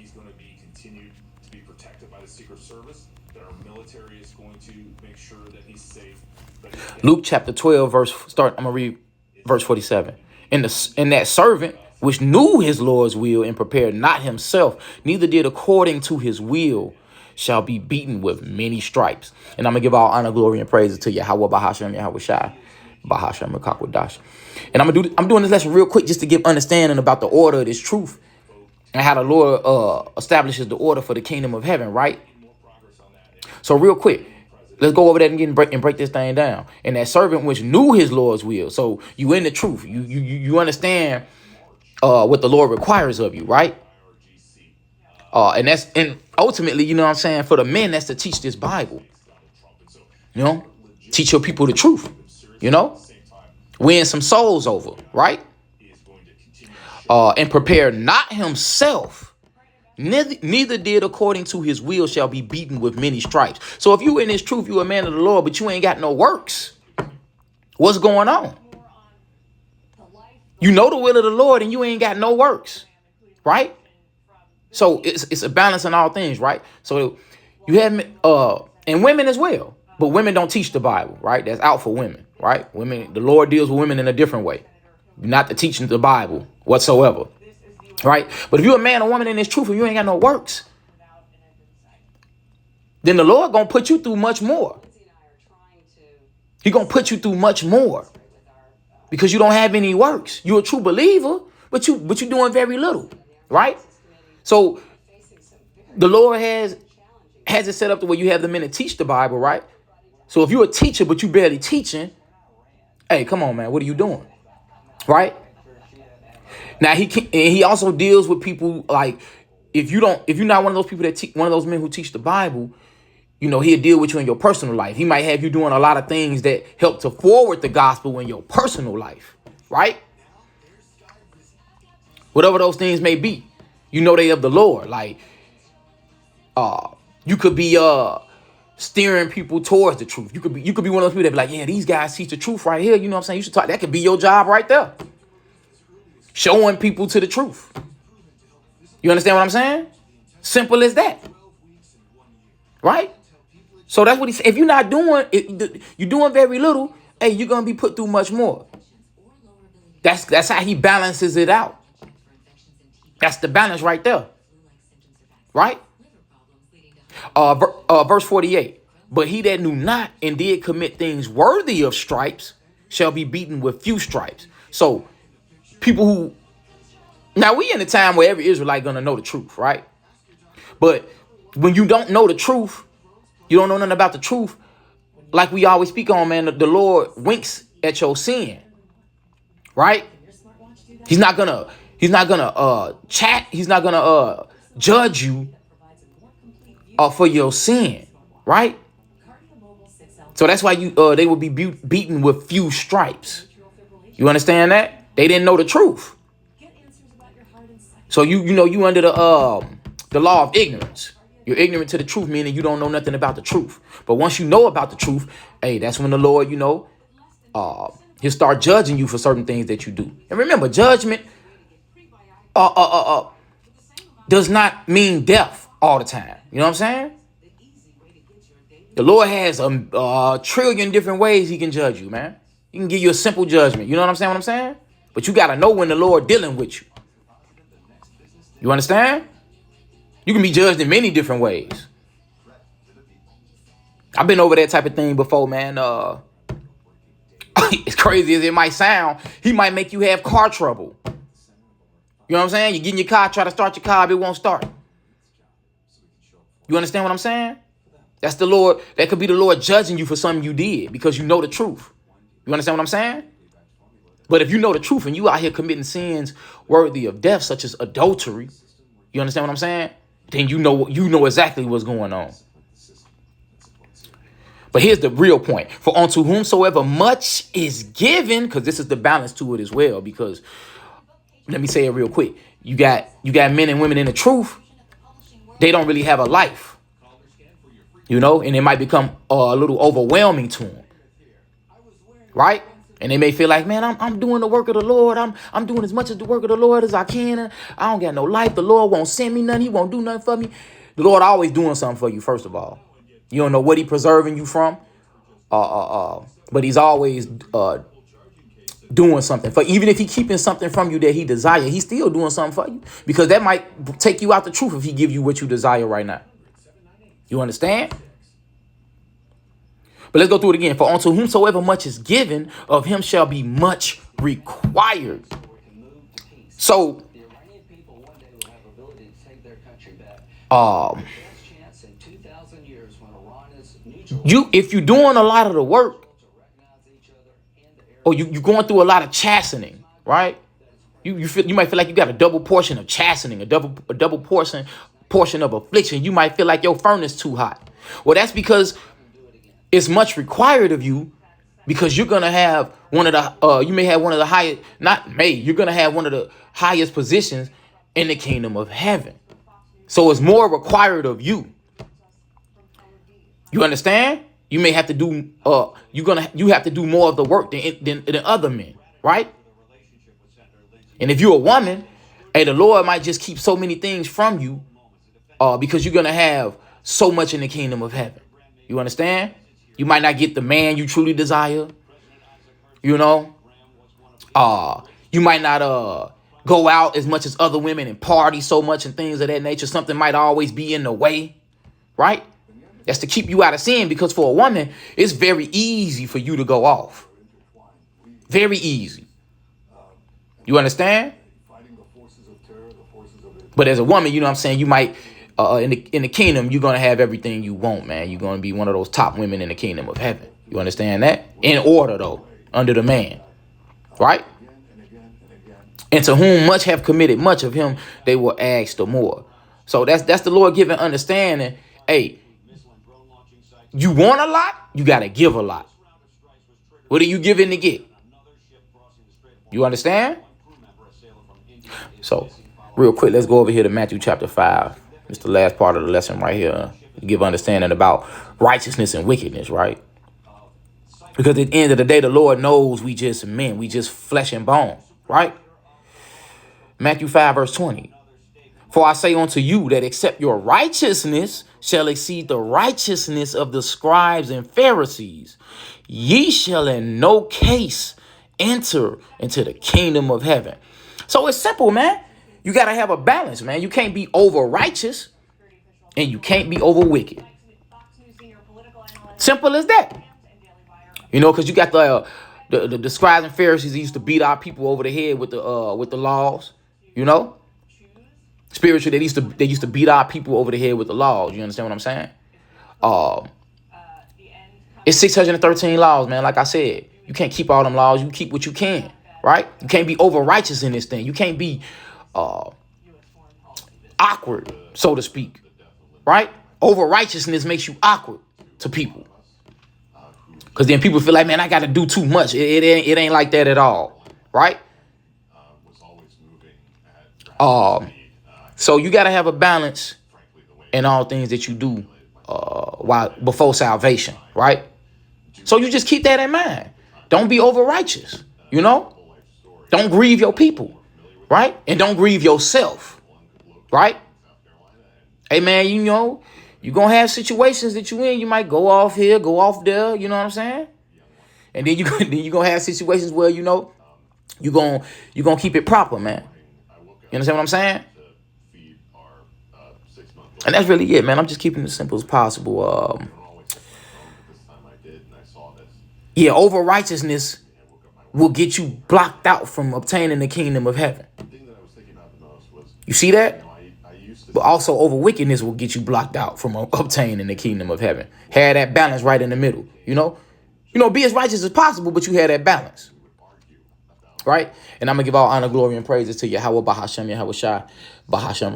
he's going to be continued to be protected by the Secret Service, that our military is going to make sure that he's safe. Luke chapter 12, I'm going to read verse 47. And that servant which knew his Lord's will and prepared not himself, neither did according to his will, shall be beaten with many stripes. And I'm going to give all honor, glory, and praise to Yahweh, Bahashem, Yahweh Shai, Bahashem, Mekakwadash. And I'm doing this lesson real quick just to give understanding about the order of this truth and how the Lord establishes the order for the kingdom of heaven, right? So real quick, let's go over that and break this thing down. And that servant which knew his Lord's will. So you in the truth. You understand what the Lord requires of you, right? And ultimately, you know what I'm saying, for the men, that's to teach this Bible. You know, teach your people the truth. You know, win some souls over, right? And prepare not himself, neither did according to his will shall be beaten with many stripes. So if you in this truth, you a man of the Lord, but you ain't got no works. What's going on? You know the will of the Lord and you ain't got no works, right? So it's a balance in all things, right? So you have and women as well, but women don't teach the Bible, right? That's out for women, right? Women, the Lord deals with women in a different way, not to teaching the Bible whatsoever, right? But if you're a man or woman in this truth and you ain't got no works, then the Lord gonna put you through much more. He gonna put you through much more because you don't have any works. You're a true believer, but you're doing very little, right? So the Lord has it set up to where you have the men to teach the Bible, right? So if you're a teacher, but you barely teaching, hey, come on, man, what are you doing? Right? Now he also deals with people like if you're not one of those people that one of those men who teach the Bible, you know, he'll deal with you in your personal life. He might have you doing a lot of things that help to forward the gospel in your personal life, right? Whatever those things may be, you know, they of the Lord. Like, you could be steering people towards the truth. You could be one of those people that be like, yeah, these guys teach the truth right here. You know what I'm saying? You should talk. That could be your job right there. Showing people to the truth. You understand what I'm saying? Simple as that. Right? So that's what he said. If you're not doing it, you're doing very little, hey, you're going to be put through much more. That's how he balances it out. That's the balance right there. Right? Verse 48. But he that knew not and did commit things worthy of stripes shall be beaten with few stripes. So people who, now we in a time where every Israelite gonna know the truth, right? But when you don't know the truth, you don't know nothing about the truth, like we always speak on, man, the Lord winks at your sin, right? He's not gonna judge you for your sin, right? So that's why they would be beaten with few stripes. You understand that? They didn't know the truth. So you under the law of ignorance. You're ignorant to the truth, meaning you don't know nothing about the truth. But once you know about the truth, hey, that's when the Lord, he'll start judging you for certain things that you do. And remember, judgment does not mean death all the time. You know what I'm saying? The Lord has a trillion different ways he can judge you, man. He can give you a simple judgment. You know what I'm saying? But you got to know when the Lord dealing with you. You understand? You can be judged in many different ways. I've been over that type of thing before, man. As crazy as it might sound, he might make you have car trouble. You know what I'm saying? You get in your car, try to start your car, but it won't start. You understand what I'm saying? That's the Lord. That could be the Lord judging you for something you did because you know the truth. You understand what I'm saying? But if you know the truth and you out here committing sins worthy of death, such as adultery, you understand what I'm saying? Then you know exactly what's going on. But here's the real point. For unto whomsoever much is given, because this is the balance to it as well, because let me say it real quick. You got men and women in the truth. They don't really have a life, and it might become a little overwhelming to them. Right? And they may feel like, man, I'm doing the work of the Lord. I'm doing as much of the work of the Lord as I can. I don't got no life. The Lord won't send me nothing. He won't do nothing for me. The Lord always doing something for you, first of all. You don't know what he preserving you from. But he's always doing something for, even if he keeping something from you that he desire, he's still doing something for you, because that might take you out the truth if he give you what you desire right now. You understand? But let's go through it again. For unto whomsoever much is given, of him shall be much required. So, if you're doing a lot of the work, or you're going through a lot of chastening, right? You might feel like you got a double portion of chastening, a double portion of affliction. You might feel like your furnace too hot. Well, that's because it's much required of you, because you're gonna have one of the you may have one of the highest, you're gonna have one of the highest positions in the kingdom of heaven. So it's more required of you. You understand? You may have to do you have to do more of the work than other men, right? And if you're a woman, hey, the Lord might just keep so many things from you because you're gonna have so much in the kingdom of heaven. You understand? You might not get the man you truly desire. You know, you might not go out as much as other women and party so much and things of that nature. Something might always be in the way, right? That's to keep you out of sin, because for a woman, it's very easy for you to go off. Very easy. You understand? But as a woman, you know what I'm saying, you might, in the kingdom, you're going to have everything you want, man. You're going to be one of those top women in the kingdom of heaven. You understand that? In order, though, under the man. Right? And to whom much have committed, much of him they will ask the more. So that's the Lord giving understanding. Hey, you want a lot, you got to give a lot. What are you giving to get? You understand? So, real quick, let's go over here to Matthew chapter 5. It's the last part of the lesson right here. Give understanding about righteousness and wickedness, right? Because at the end of the day, the Lord knows we just men. We just flesh and bone, right? Matthew 5, verse 20. For I say unto you that except your righteousness shall exceed the righteousness of the scribes and Pharisees, ye shall in no case enter into the kingdom of heaven. So it's simple, man. You got to have a balance, man. You can't be over righteous and you can't be over wicked. Simple as that. You know, because you got the scribes and Pharisees used to beat our people over the head with the laws, you know. Spiritually, they used to beat our people over the head with the laws. You understand what I'm saying? It's 613 laws, man. Like I said, you can't keep all them laws. You keep what you can, right? You can't be over righteous in this thing. You can't be awkward, so to speak, right? Over righteousness makes you awkward to people, because then people feel like, man, I got to do too much. It ain't like that at all, right? So you got to have a balance in all things that you do before salvation, right? So you just keep that in mind. Don't be over righteous, you know? Don't grieve your people, right? And don't grieve yourself, right? Hey, man, you know, you're going to have situations that you in. You might go off here, go off there, you know what I'm saying? And then you're going to have situations where, you know, you're going to keep it proper, man. You understand what I'm saying? And that's really it, man. I'm just keeping it as simple as possible. Yeah, over righteousness will get you blocked out from obtaining the kingdom of heaven. You see that? But also over wickedness will get you blocked out from obtaining the kingdom of heaven. Have that balance right in the middle, you know? Be as righteous as possible, but you have that balance. Right? And I'm going to give all honor, glory, and praises to Yahweh Bahashem, Yahweh Shai, Bahashem.